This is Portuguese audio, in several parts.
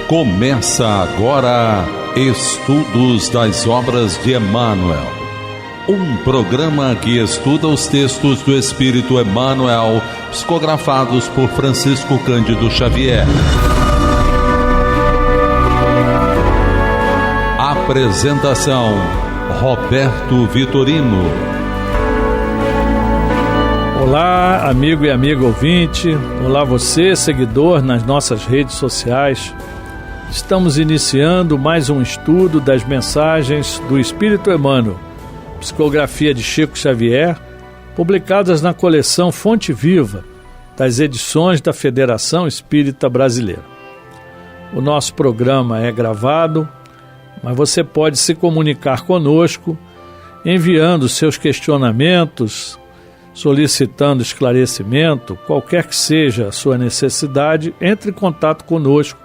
Começa agora Estudos das Obras de Emmanuel, um programa que estuda os textos do Espírito Emmanuel, psicografados por Francisco Cândido Xavier. Apresentação: Roberto Vitorino. Olá, amigo e amiga ouvinte. Olá, você, seguidor nas nossas redes sociais. Estamos iniciando mais um estudo das mensagens do Espírito Emmanuel, psicografia de Chico Xavier, publicadas na coleção Fonte Viva, das edições da Federação Espírita Brasileira. O nosso programa é gravado, mas você pode se comunicar conosco enviando seus questionamentos, solicitando esclarecimento, qualquer que seja a sua necessidade. Entre em contato conosco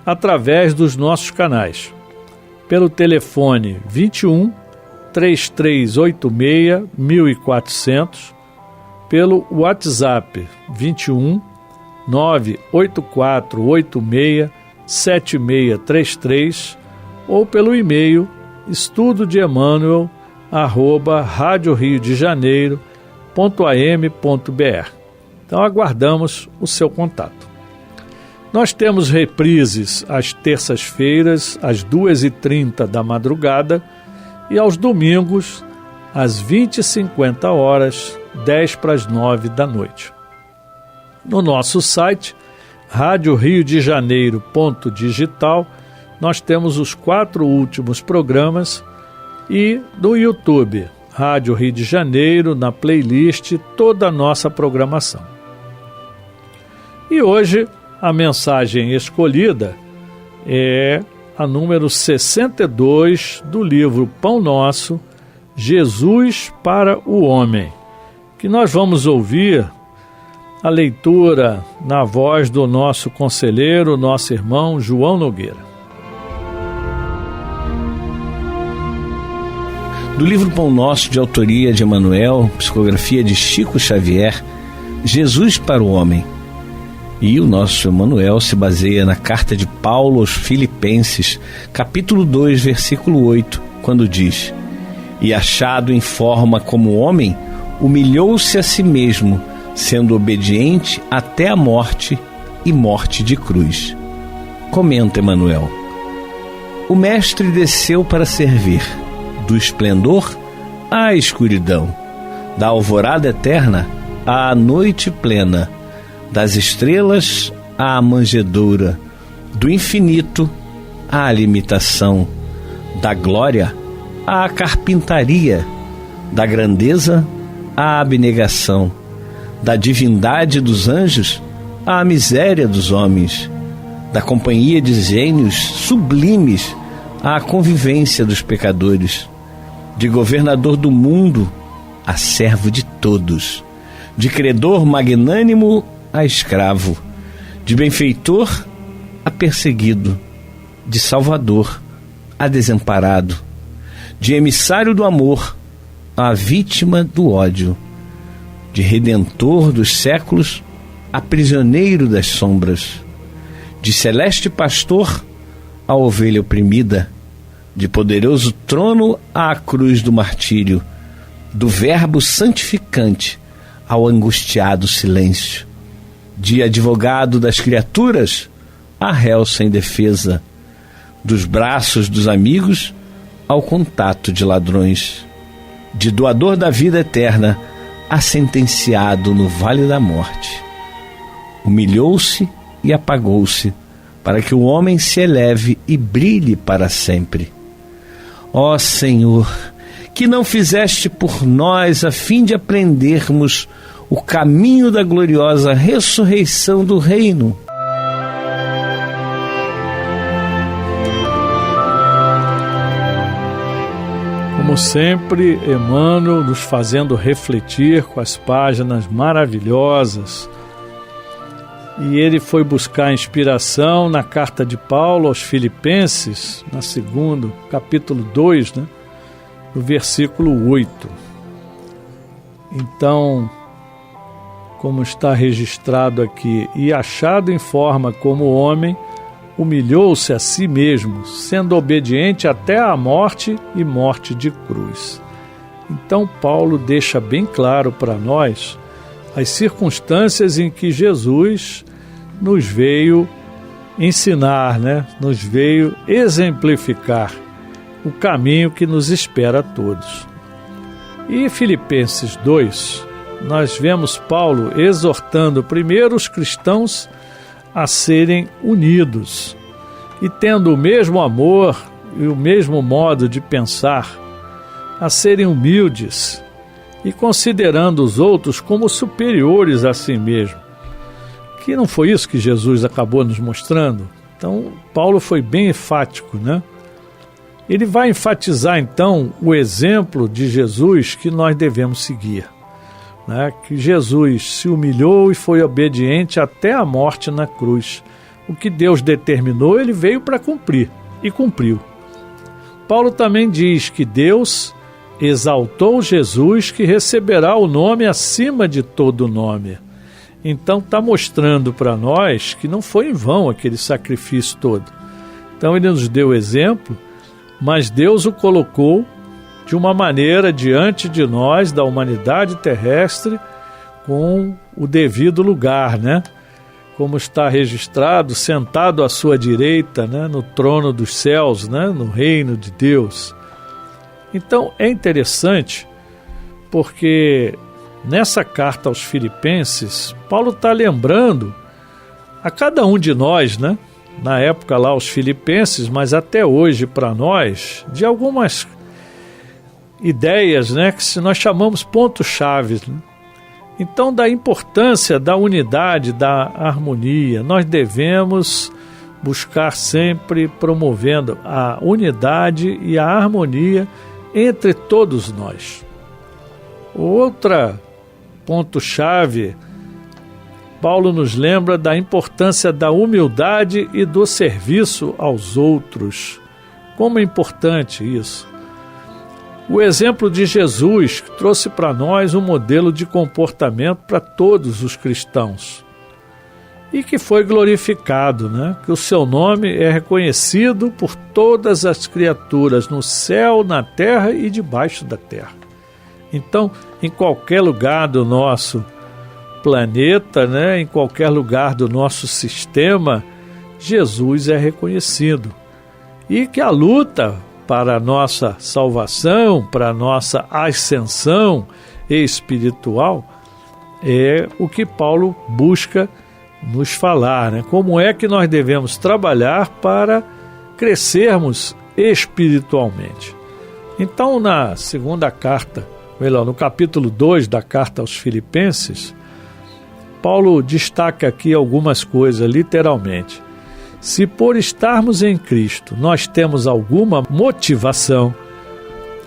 através dos nossos canais, pelo telefone 21 3386 1400, pelo WhatsApp 21 98486 7633 ou pelo e-mail estudodeemmanuel@radioriodejaneiro.am.br. Então aguardamos o seu contato. Nós temos reprises às terças-feiras, às 2h30 da madrugada, e aos domingos, às 20h50, 10:50 da noite. No nosso site, radioriodejaneiro.digital, nós temos os 4 últimos programas, e no YouTube, Rádio Rio de Janeiro, na playlist, toda a nossa programação. E hoje, a mensagem escolhida é a número 62 do livro Pão Nosso, Jesus para o Homem, que nós vamos ouvir a leitura na voz do nosso conselheiro, nosso irmão João Nogueira. Do livro Pão Nosso, de autoria de Emmanuel, psicografia de Chico Xavier, Jesus para o Homem. E o nosso Emmanuel se baseia na carta de Paulo aos Filipenses, capítulo 2, versículo 8, quando diz: E achado em forma como homem, humilhou-se a si mesmo, sendo obediente até a morte e morte de cruz. Comenta Emmanuel: O Mestre desceu para servir, do esplendor à escuridão, da alvorada eterna à noite plena, das estrelas à manjedoura, do infinito à limitação, da glória à carpintaria, da grandeza à abnegação, da divindade dos anjos à miséria dos homens, da companhia de gênios sublimes à convivência dos pecadores, de governador do mundo a servo de todos, de credor magnânimo a escravo, de benfeitor a perseguido, de salvador a desamparado, de emissário do amor a vítima do ódio, de redentor dos séculos a prisioneiro das sombras, de celeste pastor a ovelha oprimida, de poderoso trono à cruz do martírio, do verbo santificante ao angustiado silêncio, de advogado das criaturas a réu sem defesa, dos braços dos amigos ao contato de ladrões, de doador da vida eterna a sentenciado no vale da morte. Humilhou-se e apagou-se, para que o homem se eleve e brilhe para sempre. Ó Senhor, que não fizeste por nós a fim de aprendermos o caminho da gloriosa ressurreição do reino. Como sempre, Emmanuel nos fazendo refletir com as páginas maravilhosas. E ele foi buscar inspiração na carta de Paulo aos Filipenses, na segunda, capítulo 2, no versículo 8. Então, como está registrado aqui, e achado em forma como homem, humilhou-se a si mesmo, sendo obediente até à morte e morte de cruz. Então Paulo deixa bem claro para nós as circunstâncias em que Jesus nos veio ensinar, nos veio exemplificar o caminho que nos espera a todos. E em Filipenses 2, nós vemos Paulo exortando primeiro os cristãos a serem unidos e tendo o mesmo amor e o mesmo modo de pensar, a serem humildes e considerando os outros como superiores a si mesmo. Que não foi isso que Jesus acabou nos mostrando? Então, Paulo foi bem enfático, Ele vai enfatizar, então, o exemplo de Jesus que nós devemos seguir. Que Jesus se humilhou e foi obediente até a morte na cruz. O que Deus determinou, ele veio para cumprir, e cumpriu. Paulo também diz que Deus exaltou Jesus, que receberá o nome acima de todo nome. Então está mostrando para nós que não foi em vão aquele sacrifício todo. Então ele nos deu exemplo, mas Deus o colocou de uma maneira diante de nós, da humanidade terrestre, com o devido lugar, Como está registrado, sentado à sua direita, no trono dos céus, no reino de Deus. Então é interessante, porque nessa carta aos Filipenses, Paulo está lembrando a cada um de nós, na época lá aos Filipenses, mas até hoje para nós, de algumas ideias, que nós chamamos pontos-chave. Então, da importância da unidade, da harmonia, nós devemos buscar sempre promovendo a unidade e a harmonia entre todos nós. Outra ponto-chave, Paulo nos lembra da importância da humildade e do serviço aos outros. Como é importante isso. O exemplo de Jesus trouxe para nós um modelo de comportamento para todos os cristãos e que foi glorificado, que o seu nome é reconhecido por todas as criaturas no céu, na terra e debaixo da terra. Então, em qualquer lugar do nosso planeta, em qualquer lugar do nosso sistema, Jesus é reconhecido. E que a luta para a nossa salvação, para a nossa ascensão espiritual, é o que Paulo busca nos falar, Como é que nós devemos trabalhar para crescermos espiritualmente. Então, na segunda carta, no capítulo 2 da carta aos Filipenses, Paulo destaca aqui algumas coisas, literalmente. Se por estarmos em Cristo nós temos alguma motivação,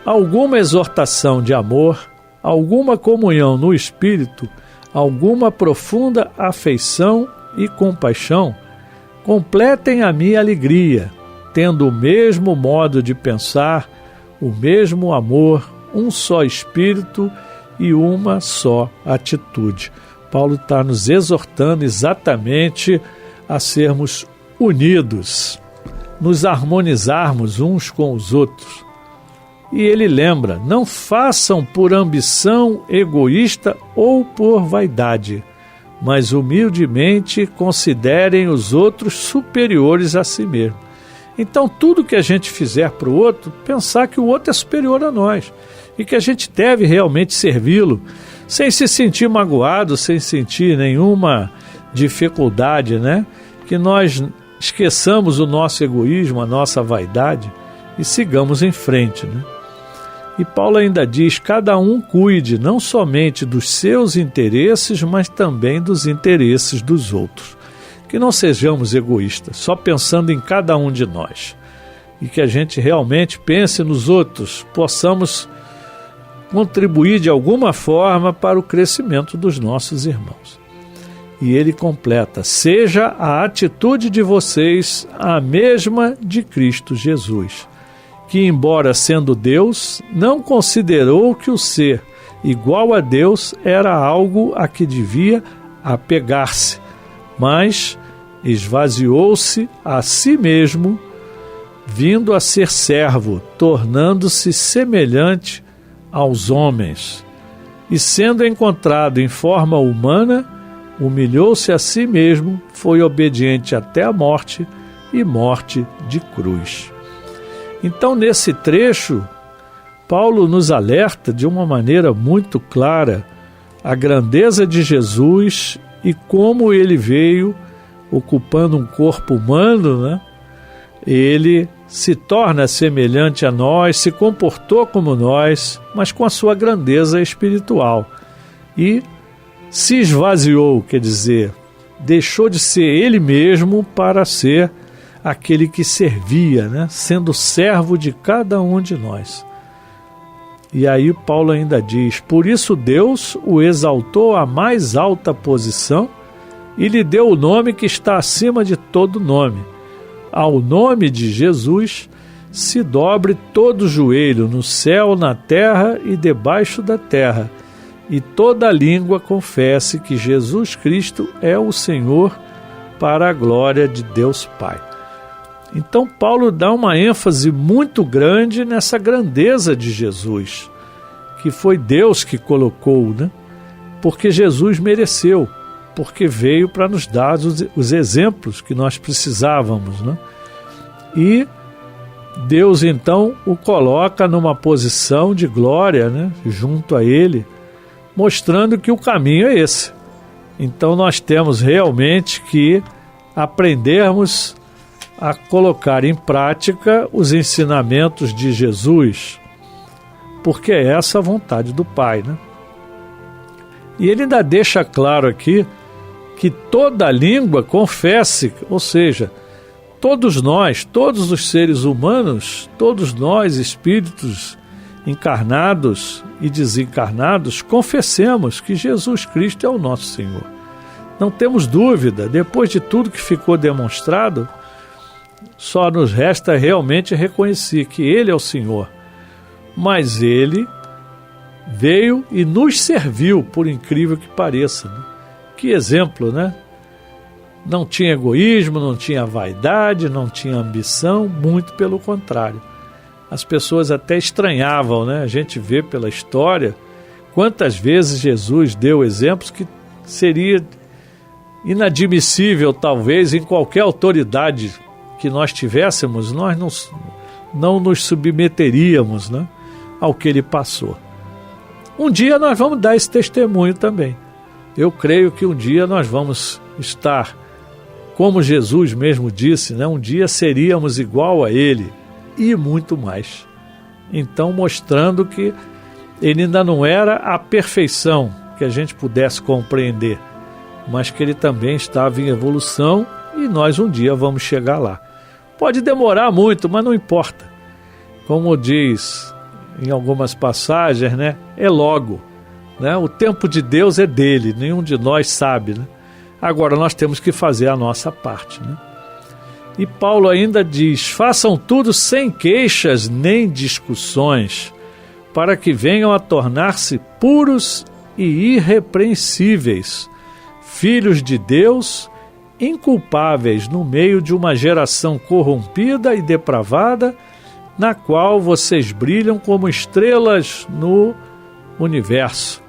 alguma exortação de amor, alguma comunhão no Espírito, alguma profunda afeição e compaixão, completem a minha alegria, tendo o mesmo modo de pensar, o mesmo amor, um só Espírito e uma só atitude. Paulo está nos exortando exatamente a sermos unidos, nos harmonizarmos uns com os outros. E ele lembra, não façam por ambição egoísta ou por vaidade, mas humildemente considerem os outros superiores a si mesmo. Então tudo que a gente fizer para o outro, pensar que o outro é superior a nós e que a gente deve realmente servi-lo, sem se sentir magoado, sem sentir nenhuma dificuldade, Que nós esqueçamos o nosso egoísmo, a nossa vaidade e sigamos em frente, E Paulo ainda diz, cada um cuide não somente dos seus interesses, mas também dos interesses dos outros. Que não sejamos egoístas, só pensando em cada um de nós. E que a gente realmente pense nos outros, possamos contribuir de alguma forma para o crescimento dos nossos irmãos. E ele completa, seja a atitude de vocês a mesma de Cristo Jesus, que embora sendo Deus, não considerou que o ser igual a Deus era algo a que devia apegar-se, mas esvaziou-se a si mesmo, vindo a ser servo, tornando-se semelhante aos homens. E sendo encontrado em forma humana, humilhou-se a si mesmo, foi obediente até a morte e morte de cruz. Então, nesse trecho, Paulo nos alerta de uma maneira muito clara a grandeza de Jesus e como ele veio ocupando um corpo humano, né? Ele se torna semelhante a nós, se comportou como nós, mas com a sua grandeza espiritual. E se esvaziou, quer dizer, deixou de ser ele mesmo para ser aquele que servia, né? Sendo servo de cada um de nós. E aí Paulo ainda diz: por isso Deus o exaltou à mais alta posição e lhe deu o nome que está acima de todo nome. Ao nome de Jesus se dobre todo o joelho, no céu, na terra e debaixo da terra, e toda língua confesse que Jesus Cristo é o Senhor, para a glória de Deus Pai. Então Paulo dá uma ênfase muito grande nessa grandeza de Jesus, que foi Deus que colocou, né? Porque Jesus mereceu, porque veio para nos dar os exemplos que nós precisávamos, né? E Deus então o coloca numa posição de glória, né? Junto a Ele, mostrando que o caminho é esse. Então nós temos realmente que aprendermos a colocar em prática os ensinamentos de Jesus, porque é essa a vontade do Pai, né? E ele ainda deixa claro aqui que toda língua confesse, ou seja, todos nós, todos os seres humanos, todos nós, espíritos encarnados e desencarnados, confessemos que Jesus Cristo é o nosso Senhor. Não temos dúvida, depois de tudo que ficou demonstrado, só nos resta realmente reconhecer que Ele é o Senhor. Mas Ele veio e nos serviu, por incrível que pareça, né? Que exemplo, né? Não tinha egoísmo, não tinha vaidade, não tinha ambição, muito pelo contrário. As pessoas até estranhavam, né? A gente vê pela história quantas vezes Jesus deu exemplos que seria inadmissível, talvez, em qualquer autoridade que nós tivéssemos, nós não nos submeteríamos, né, ao que ele passou. Um dia nós vamos dar esse testemunho também. Eu creio que um dia nós vamos estar, como Jesus mesmo disse, né, um dia seríamos igual a Ele e muito mais. Então, mostrando que Ele ainda não era a perfeição que a gente pudesse compreender, mas que Ele também estava em evolução e nós um dia vamos chegar lá. Pode demorar muito, mas não importa. Como diz em algumas passagens, né, é logo. Né? O tempo de Deus é dele, nenhum de nós sabe. Né? Agora nós temos que fazer a nossa parte. Né? E Paulo ainda diz: façam tudo sem queixas nem discussões, para que venham a tornar-se puros e irrepreensíveis, filhos de Deus, inculpáveis no meio de uma geração corrompida e depravada, na qual vocês brilham como estrelas no universo,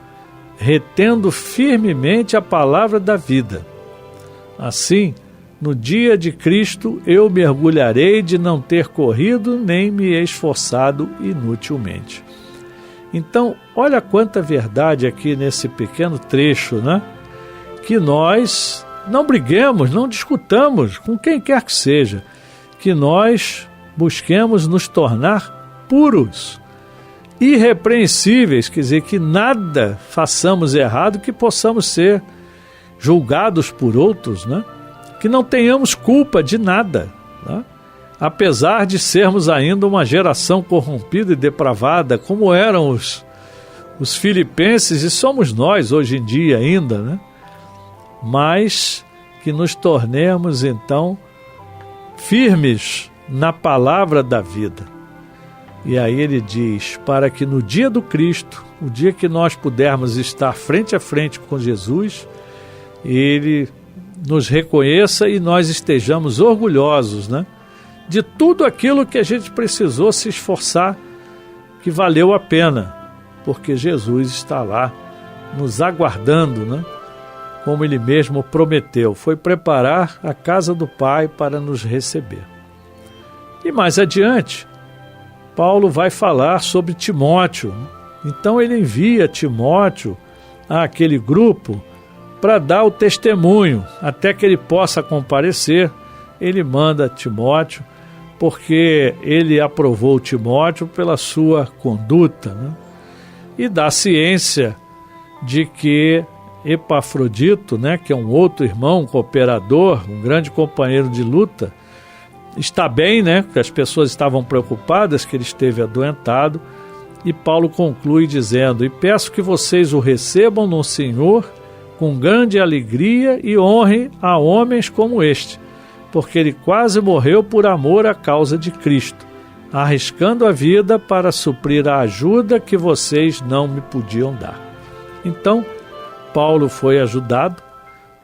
retendo firmemente a palavra da vida. Assim, no dia de Cristo, eu mergulharei de não ter corrido nem me esforçado inutilmente. Então, olha quanta verdade aqui nesse pequeno trecho, né? Que nós não briguemos, não discutamos com quem quer que seja, que nós busquemos nos tornar puros, irrepreensíveis, quer dizer, que nada façamos errado que possamos ser julgados por outros, né? Que não tenhamos culpa de nada, né? Apesar de sermos ainda uma geração corrompida e depravada, como eram os filipenses, e somos nós hoje em dia ainda, né? Mas que nos tornemos então firmes na palavra da vida. E aí ele diz, para que no dia do Cristo, o dia que nós pudermos estar frente a frente com Jesus, ele nos reconheça e nós estejamos orgulhosos, né, de tudo aquilo que a gente precisou se esforçar, que valeu a pena, porque Jesus está lá nos aguardando, né, como Ele mesmo prometeu, foi preparar a casa do Pai para nos receber. E mais adiante, Paulo vai falar sobre Timóteo. Então ele envia Timóteo àquele grupo para dar o testemunho, até que ele possa comparecer. Ele manda Timóteo, porque ele aprovou Timóteo pela sua conduta, né? E dá ciência de que Epafrodito, né, que é um outro irmão, um cooperador, um grande companheiro de luta, está bem, né, que as pessoas estavam preocupadas que ele esteve adoentado, e Paulo conclui dizendo: e peço que vocês o recebam no Senhor com grande alegria e honrem a homens como este, porque ele quase morreu por amor à causa de Cristo, arriscando a vida para suprir a ajuda que vocês não me podiam dar. Então, Paulo foi ajudado,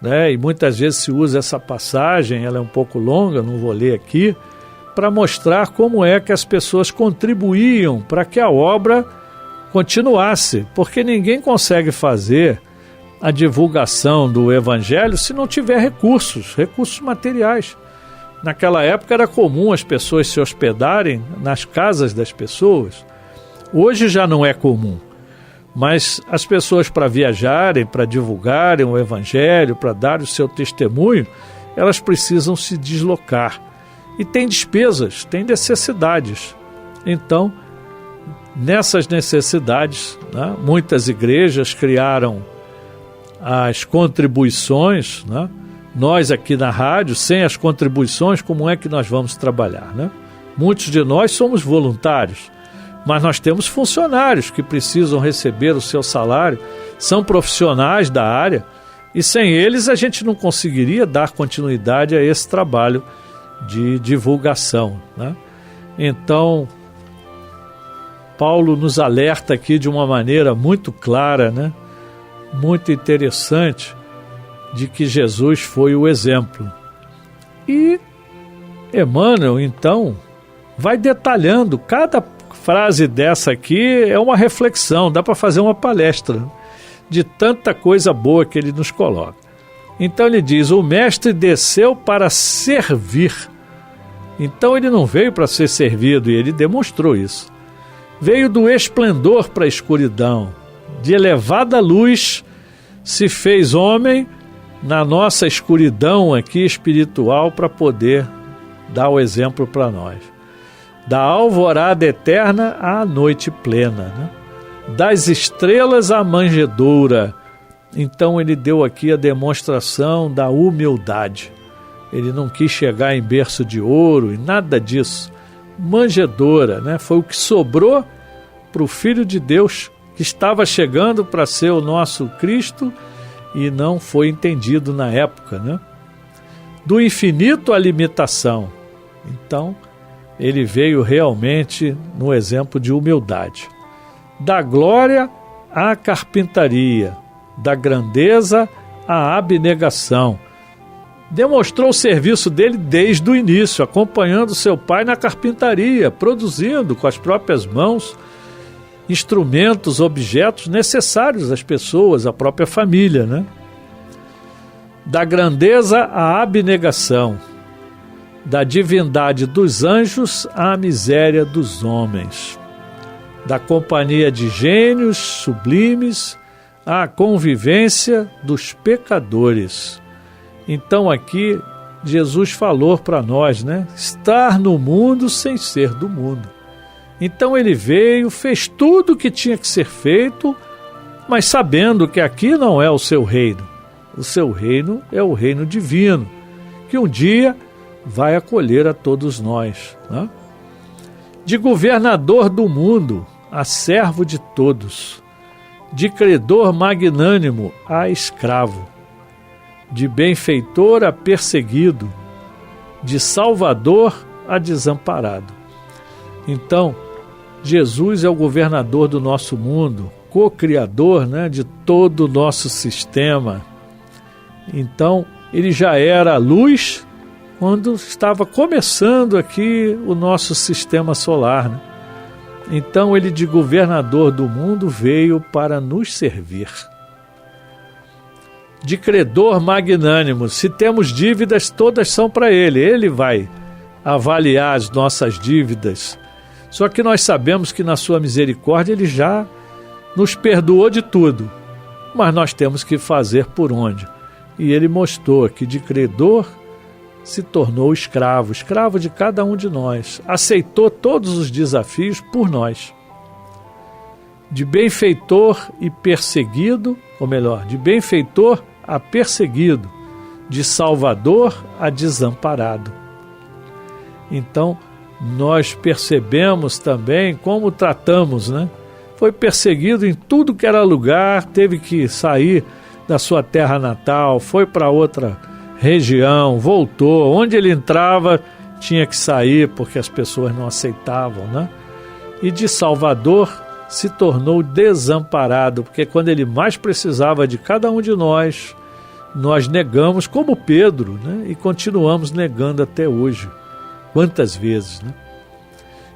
né? E muitas vezes se usa essa passagem, ela é um pouco longa, não vou ler aqui, para mostrar como é que as pessoas contribuíam para que a obra continuasse, porque ninguém consegue fazer a divulgação do Evangelho se não tiver recursos materiais. Naquela época era comum as pessoas se hospedarem nas casas das pessoas. Hoje já não é comum, mas as pessoas, para viajarem, para divulgarem o Evangelho, para dar o seu testemunho, elas precisam se deslocar. E tem despesas, tem necessidades. Então, nessas necessidades, né, muitas igrejas criaram as contribuições, né? Nós aqui na rádio, sem as contribuições, como é que nós vamos trabalhar, né? Muitos de nós somos voluntários, mas nós temos funcionários que precisam receber o seu salário, são profissionais da área, e sem eles a gente não conseguiria dar continuidade a esse trabalho de divulgação, né? Então, Paulo nos alerta aqui de uma maneira muito clara, né? Muito interessante, de que Jesus foi o exemplo. E Emmanuel, então, vai detalhando. Cada frase dessa aqui é uma reflexão, dá para fazer uma palestra de tanta coisa boa que ele nos coloca. Então ele diz: o mestre desceu para servir. Então ele não veio para ser servido, e ele demonstrou isso. Veio do esplendor para a escuridão, de elevada luz se fez homem na nossa escuridão aqui espiritual, para poder dar o exemplo para nós. Da alvorada eterna à noite plena, né? Das estrelas à manjedoura. Então ele deu aqui a demonstração da humildade. Ele não quis chegar em berço de ouro e nada disso. Manjedoura, né? Foi o que sobrou para o Filho de Deus, que estava chegando para ser o nosso Cristo e não foi entendido na época, né? Do infinito à limitação. Então, ele veio realmente no exemplo de humildade. Da glória à carpintaria, da grandeza à abnegação. Demonstrou o serviço dele desde o início, acompanhando seu pai na carpintaria, produzindo com as próprias mãos instrumentos, objetos necessários às pessoas, à própria família, né? Da grandeza à abnegação, da divindade dos anjos à miséria dos homens, da companhia de gênios sublimes à convivência dos pecadores. Então aqui Jesus falou para nós, né? Estar no mundo sem ser do mundo. Então ele veio, fez tudo o que tinha que ser feito, mas sabendo que aqui não é o seu reino. O seu reino é o reino divino, que um dia vai acolher a todos nós, né? De governador do mundo a servo de todos, de credor magnânimo a escravo, de benfeitor a perseguido, de salvador a desamparado. Então, Jesus é o governador do nosso mundo, co-criador, né, de todo o nosso sistema. Então, ele já era luz quando estava começando aqui o nosso sistema solar, né? Então ele, de governador do mundo, veio para nos servir. De credor magnânimo, se temos dívidas, todas são para ele. Ele vai avaliar as nossas dívidas. Só que nós sabemos que na sua misericórdia ele já nos perdoou de tudo. Mas nós temos que fazer por onde? E ele mostrou que de credor se tornou escravo de cada um de nós. Aceitou todos os desafios por nós. De benfeitor e perseguido, ou melhor, de benfeitor a perseguido, de salvador a desamparado. Então, nós percebemos também como tratamos, né? Foi perseguido em tudo que era lugar, teve que sair da sua terra natal, foi para outra região, voltou, onde ele entrava tinha que sair porque as pessoas não aceitavam, né? E de salvador se tornou desamparado, porque quando ele mais precisava de cada um de nós negamos, como Pedro, né? E continuamos negando até hoje. Quantas vezes, né?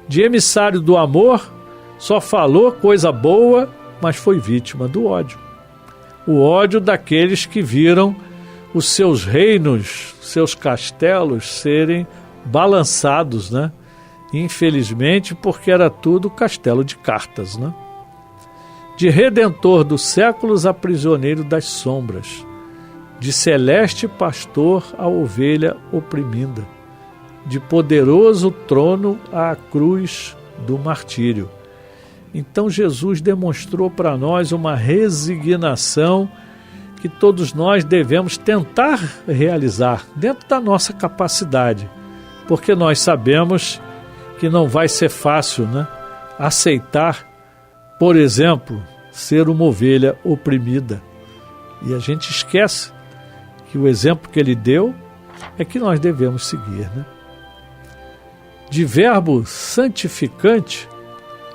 De emissário do amor, só falou coisa boa, mas foi vítima do ódio. O ódio daqueles que viram os seus reinos, seus castelos serem balançados, né? Infelizmente, porque era tudo castelo de cartas, né? De redentor dos séculos a prisioneiro das sombras, de celeste pastor a ovelha oprimida, de poderoso trono à cruz do martírio. Então Jesus demonstrou para nós uma resignação que todos nós devemos tentar realizar dentro da nossa capacidade, porque nós sabemos que não vai ser fácil, né? Aceitar, por exemplo, ser uma ovelha oprimida. E a gente esquece que o exemplo que ele deu é que nós devemos seguir, né? De verbo santificante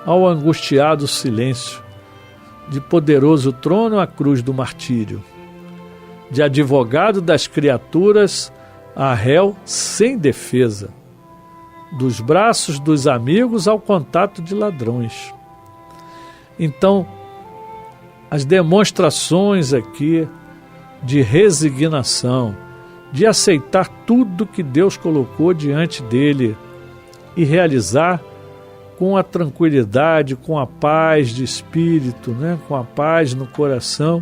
ao angustiado silêncio, de poderoso trono à cruz do martírio, de advogado das criaturas a réu sem defesa, dos braços dos amigos ao contato de ladrões. Então, as demonstrações aqui de resignação, de aceitar tudo que Deus colocou diante dele e realizar com a tranquilidade, com a paz de espírito, né? Com a paz no coração,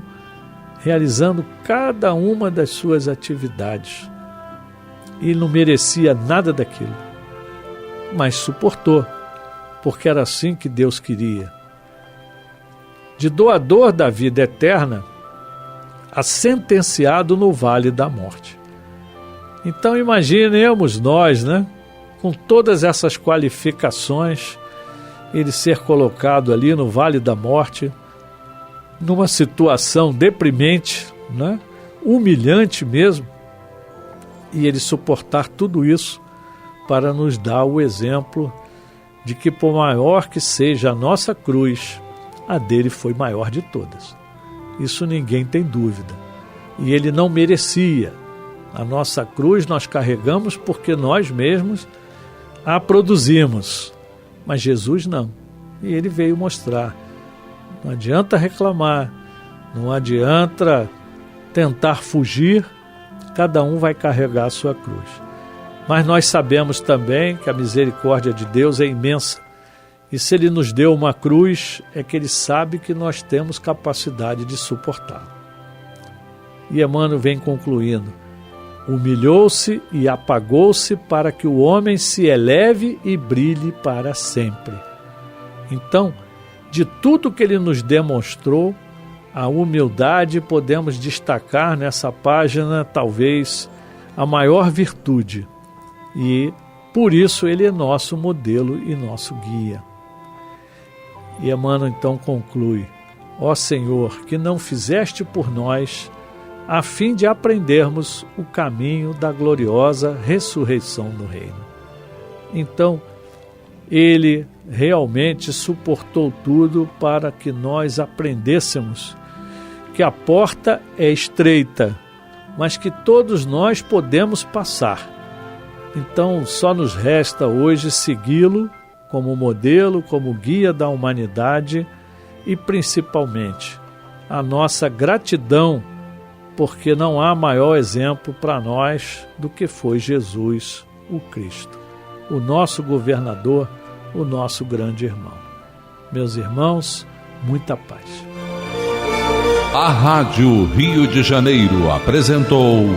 realizando cada uma das suas atividades. E não merecia nada daquilo, mas suportou, porque era assim que Deus queria. De doador da vida eterna a sentenciado no vale da morte. Então imaginemos nós, né? Com todas essas qualificações, ele ser colocado ali no vale da morte, numa situação deprimente, né? Humilhante mesmo, e ele suportar tudo isso para nos dar o exemplo de que, por maior que seja a nossa cruz, a dele foi maior de todas. Isso ninguém tem dúvida. E ele não merecia. A nossa cruz nós carregamos porque nós mesmos a produzimos. Mas Jesus não. E ele veio mostrar. Não adianta reclamar, não adianta tentar fugir, cada um vai carregar a sua cruz. Mas nós sabemos também que a misericórdia de Deus é imensa. E se ele nos deu uma cruz, é que ele sabe que nós temos capacidade de suportá-la. E Emmanuel vem concluindo: humilhou-se e apagou-se para que o homem se eleve e brilhe para sempre. Então, de tudo que ele nos demonstrou, a humildade podemos destacar nessa página talvez a maior virtude. E por isso ele é nosso modelo e nosso guia. E Emmanuel então conclui: ó Senhor, que não fizeste por nós, a fim de aprendermos o caminho da gloriosa ressurreição no reino. Então, ele realmente suportou tudo para que nós aprendêssemos que a porta é estreita, mas que todos nós podemos passar. Então, só nos resta hoje segui-lo como modelo, como guia da humanidade e, principalmente, a nossa gratidão, porque não há maior exemplo para nós do que foi Jesus, o Cristo, o nosso governador, o nosso grande irmão. Meus irmãos, muita paz. A Rádio Rio de Janeiro apresentou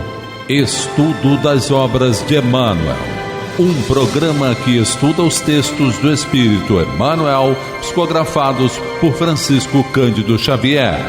Estudo das Obras de Emmanuel, um programa que estuda os textos do Espírito Emmanuel, psicografados por Francisco Cândido Xavier.